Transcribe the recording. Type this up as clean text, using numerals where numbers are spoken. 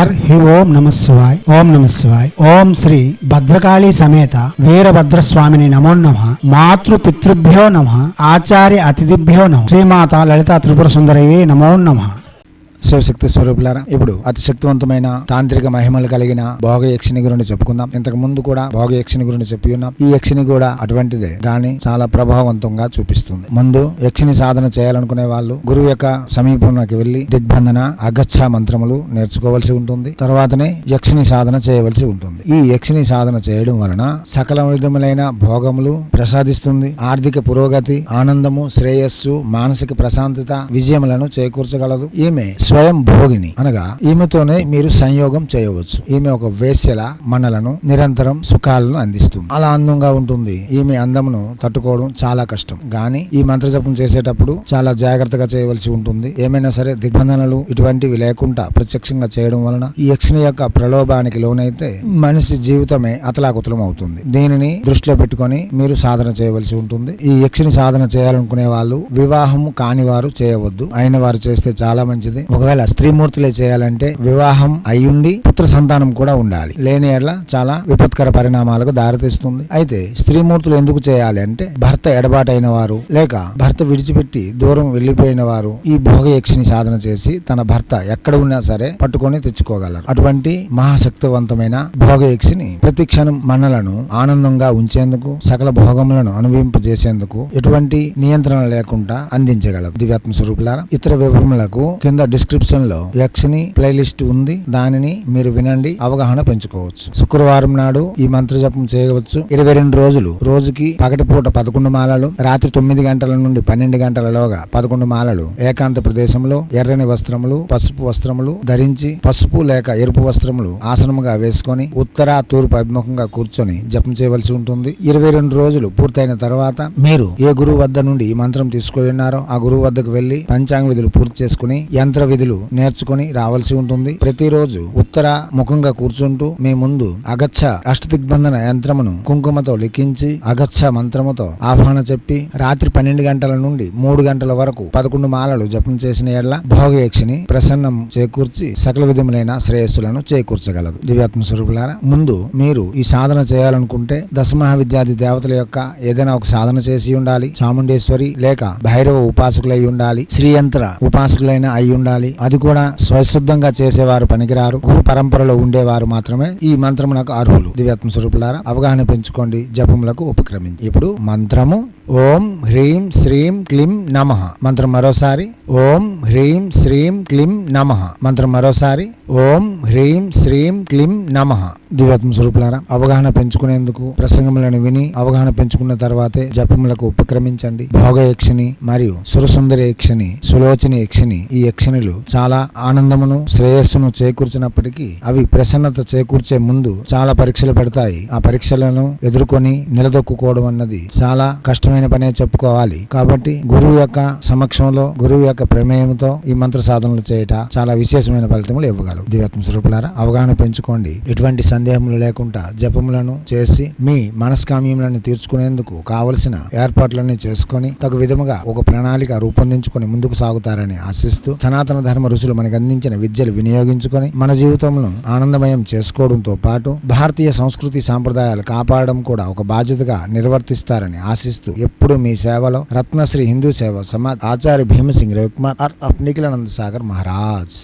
హి ఓం నమ శివాయ్. ఓం నమ శివాయ్. ఓం శ్రీ భద్రకాళీ సమేత వీరభద్రస్వామిని నమో నమః. మాతృ పితృభ్యో నమః. ఆచార్య అతిథిభ్యో నమః. శ్రీమాత లలితా త్రిపుర సుందరయే నమో నమః. శివశక్తి స్వరూపులారా, ఇప్పుడు అతి శక్తివంతమైన తాంత్రిక మహిమలు కలిగిన భోగ యక్షిని గురించి చెప్పుకుందాం. ఇంతకు ముందు కూడా భోగ యక్షిని గురించి చెప్పి ఉన్నాం. ఈ యక్షిని కూడా అటువంటిదే, కానీ చాలా ప్రభావవంతంగా చూపిస్తుంది. ముందు యక్షిని సాధన చేయాలనుకునే వాళ్ళు గురువు యొక్క సమీపంలోకి వెళ్లి దిగ్బంధన అగచ్చ మంత్రములు నేర్చుకోవాల్సి ఉంటుంది. తర్వాతనే యక్షిని సాధన చేయవలసి ఉంటుంది. ఈ యక్షిని సాధన చేయడం వలన సకల విధములైన భోగములు ప్రసాదిస్తుంది. ఆర్థిక పురోగతి, ఆనందము, శ్రేయస్సు, మానసిక ప్రశాంతత, విజయములను చేకూర్చగలదు. ఈమె స్వయం భోగిని, అనగా ఈమెతోనే మీరు సంయోగం చేయవచ్చు. ఈమె ఒక వేశ్యల మనలను నిరంతరం సుఖాలను అందిస్తుంది. అలా అందంగా ఉంటుంది. ఈమె అందమును తట్టుకోవడం చాలా కష్టం. గాని ఈ మంత్రజపం చేసేటప్పుడు చాలా జాగ్రత్తగా చేయవలసి ఉంటుంది. ఏమైనా సరే దిగ్బంధనలు ఇటువంటివి లేకుండా ప్రత్యక్షంగా చేయడం వలన ఈ యక్షిని యొక్క ప్రలోభానికి లోనైతే మనిషి జీవితమే అతలాకుతలం అవుతుంది. దీనిని దృష్టిలో పెట్టుకొని మీరు సాధన చేయవలసి ఉంటుంది. ఈ యక్షిని సాధన చేయాలనుకునే వాళ్ళు వివాహం కాని వారు చేయవద్దు. అయిన వారు చేస్తే చాలా మంచిది. ఒకవేళ స్త్రీమూర్తులే చేయాలంటే వివాహం అయ్యుండి పుత్ర సంతానం కూడా ఉండాలి. లేని ఎడల చాలా విపత్కర పరిణామాలకు దారితీస్తుంది. అయితే స్త్రీమూర్తులు ఎందుకు చేయాలి అంటే, భర్త ఎడబాటైన వారు లేక భర్త విడిచిపెట్టి దూరం వెళ్లిపోయిన వారు ఈ భోగ యక్షిని సాధన చేసి తన భర్త ఎక్కడ ఉన్నా సరే పట్టుకొని తెచ్చుకోగలరు. అటువంటి మహాశక్తివంతమైన భోగ యక్షిని ప్రతి క్షణం మనలను ఆనందంగా ఉంచేందుకు, సకల భోగములను అనుభవింపజేసేందుకు ఎటువంటి నియంత్రణ లేకుండా అందించగలరు. దివ్యాత్మ స్వరూపులారా, ఇతర వివరములకు కింద డిస్క్రిప్షన్ లో యక్షిని ప్లేలిస్ట్ ఉంది. దానిని మీరు వినండి, అవగాహన పెంచుకోవచ్చు. శుక్రవారం నాడు ఈ మంత్ర జపం చేయవచ్చు. 22 రోజులు, రోజుకి పగటిపూట 11 మాలలు, రాత్రి 9 గంటల నుండి 12 గంటలలోగా 11 మాలలు ఏకాంత ప్రదేశంలో ఎర్రని వస్త్రములు, పసుపు వస్త్రములు ధరించి, పసుపు లేక ఎరుపు వస్త్రములు ఆసనముగా వేసుకొని ఉత్తర తూర్పు అభిముఖంగా కూర్చొని జపం చేయవలసి ఉంటుంది. 22 రోజులు పూర్తయిన తర్వాత మీరు ఏ గురువు వద్ద నుండి ఈ మంత్రం తీసుకుని ఉన్నారో ఆ గురువు వద్దకు వెళ్లి పంచాంగ విధులు పూర్తి చేసుకుని యంత్ర విధులు నేర్చుకుని రావాల్సి ఉంటుంది. ప్రతిరోజు ఉత్తర ముఖంగా కూర్చుంటూ మీ ముందు అగచ్చ అష్టదిగ్బంధన యంత్రమును కుంకుమతో లిఖించి అగచ్చ మంత్రముతో ఆహ్వాన చెప్పి రాత్రి 12 గంటల నుండి 3 గంటల వరకు 11 మాలలు జపం చేసిన ఎడల భోగ యక్షిని ప్రసన్నం చేకూర్చి సకల విధములైన శ్రేయస్సులను చేకూర్చగలదు. దివ్యాత్మ స్వరూపులారా, ముందు మీరు ఈ సాధన చేయాలనుకుంటే దశమహావిద్యాది దేవతల యొక్క ఏదైనా ఒక సాధన చేసి ఉండాలి. చాముండేశ్వరి లేక భైరవ ఉపాసకులై ఉండాలి. శ్రీయంత్ర ఉపాసకులైన అయి ఉండాలి. అది కూడా స్వశుద్ధంగా చేసేవారు పనికిరారు. గురు పరంపరలో ఉండేవారు మాత్రమే ఈ మంత్రమునకు అర్హులు. దివ్యాత్మ స్వరూపులారా, అవగాహన పెంచుకోండి, జపములకు ఉపక్రమించి. ఇప్పుడు మంత్రము ఓం హ్రీం శ్రీం క్లీం నమః. మంత్రం మరోసారి ఓం హ్రీం శ్రీం క్లీం నమః. మంత్రం మరోసారి ఓం హ్రీం శ్రీం క్లీం నమః. దివ్యాత్మ స్వరూపులారా, అవగాహన పెంచుకునేందుకు ప్రసంగములను విని అవగాహన పెంచుకున్న తర్వాతే జపములకు ఉపక్రమించండి. భోగ యక్షిని మరియు సురసుందరి యక్షిని, సులోచని యక్షిని, ఈ యక్షిణులు చాలా ఆనందమును శ్రేయస్సును చేకూర్చినప్పటికీ అవి ప్రసన్నత చేకూర్చే ముందు చాలా పరీక్షలు పెడతాయి. ఆ పరీక్షలను ఎదుర్కొని నిలదొక్కుకోవడం అన్నది చాలా కష్టమైన పనే చెప్పుకోవాలి. కాబట్టి గురువు యొక్క సమక్షంలో, గురువు యొక్క ప్రమేయంతో ఈ మంత్ర సాధనలు చేయట చాలా విశేషమైన ఫలితములు ఇవ్వగలవు. దివ్యాత్మ స్వరూపులారా, అవగాహన పెంచుకోండి. ఎటువంటి సందేహములు లేకుండా జపములను చేసి మీ మనస్కామ్యములను తీర్చుకునేందుకు కావలసిన ఏర్పాట్లన్నీ చేసుకొని తగు విధముగా ఒక ప్రణాళిక రూపొందించుకొని ముందుకు సాగుతారని ఆశిస్తూ, సనాతన ధర్మ ఋషులు మనకు అందించిన విద్యలు వినియోగించుకొని మన జీవితంలో ఆనందమయం చేసుకోవడంతో పాటు భారతీయ సంస్కృతి సాంప్రదాయాలు కాపాడడం కూడా ఒక బాధ్యతగా నిర్వర్తిస్తారని ఆశిస్తూ ఎప్పుడు మీ సేవలో రత్నశ్రీ హిందూ సేవ సమాజ్ ఆచార్య భీమసింగ్ రవికుమార్ నిఖిలానంద సాగర్ మహారాజ్.